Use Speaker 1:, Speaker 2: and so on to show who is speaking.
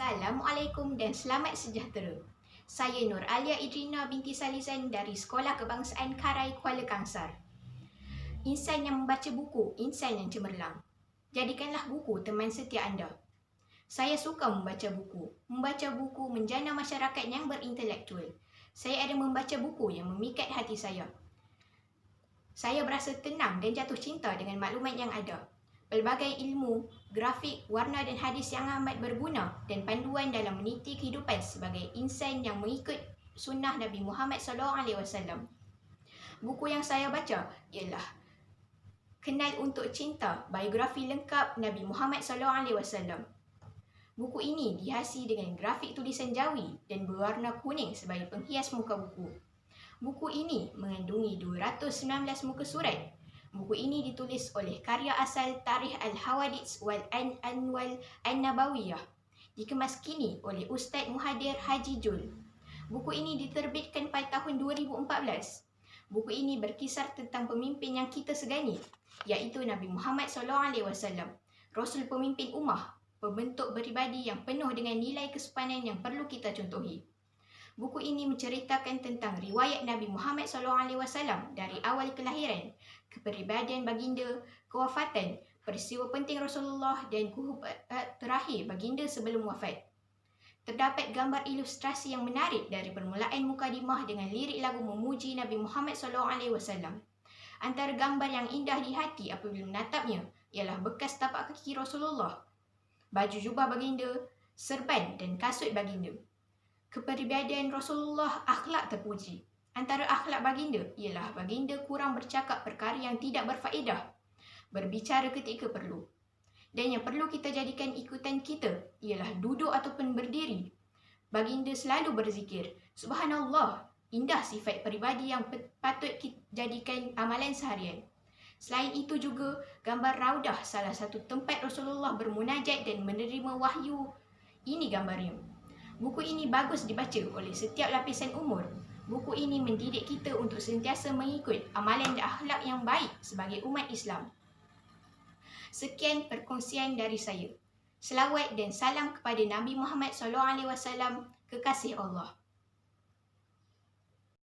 Speaker 1: Assalamualaikum dan selamat sejahtera. Saya Nur Alia Idrina binti Salizan dari Sekolah Kebangsaan Karai, Kuala Kangsar. Insan yang membaca buku, insan yang cemerlang. Jadikanlah buku teman setia anda. Saya suka membaca buku. Membaca buku menjana masyarakat yang berintelektual. Saya ada membaca buku yang memikat hati saya. Saya berasa tenang dan jatuh cinta dengan maklumat yang ada. Pelbagai ilmu, grafik, warna dan hadis yang amat berguna dan panduan dalam meniti kehidupan sebagai insan yang mengikut sunnah Nabi Muhammad SAW. Buku yang saya baca ialah Kenal Untuk Cinta, biografi lengkap Nabi Muhammad SAW. Buku ini dihiasi dengan grafik tulisan Jawi dan berwarna kuning sebagai penghias muka buku. Buku ini mengandungi 219 muka surat. Buku ini ditulis oleh karya asal Tarikh Al-Hawadits wal Anwal An-Nabawiyah. Dikemas kini oleh Ustaz Muhadir Haji Jul. Buku ini diterbitkan pada tahun 2014. Buku ini berkisar tentang pemimpin yang kita segani, iaitu Nabi Muhammad SAW, Rasul pemimpin ummah, pembentuk peribadi yang penuh dengan nilai kesopanan yang perlu kita contohi. Buku ini menceritakan tentang riwayat Nabi Muhammad SAW dari awal kelahiran, kepribadian baginda, kewafatan, peristiwa penting Rasulullah dan kehidupan terakhir baginda sebelum wafat. Terdapat gambar ilustrasi yang menarik dari permulaan mukadimah dengan lirik lagu memuji Nabi Muhammad SAW. Antara gambar yang indah di hati apabila menatapnya ialah bekas tapak kaki Rasulullah, baju jubah baginda, serban dan kasut baginda. Kepribadian Rasulullah akhlak terpuji. Antara akhlak baginda ialah baginda kurang bercakap perkara yang tidak berfaedah, berbicara ketika perlu. Dan yang perlu kita jadikan ikutan kita ialah duduk ataupun berdiri. Baginda selalu berzikir. Subhanallah, indah sifat peribadi yang patut kita jadikan amalan seharian. Selain itu juga gambar raudah, salah satu tempat Rasulullah bermunajat dan menerima wahyu. Ini gambarnya. Buku ini bagus dibaca oleh setiap lapisan umur. Buku ini mendidik kita untuk sentiasa mengikut amalan dan akhlak yang baik sebagai umat Islam. Sekian perkongsian dari saya. Selawat dan salam kepada Nabi Muhammad SAW, kekasih Allah.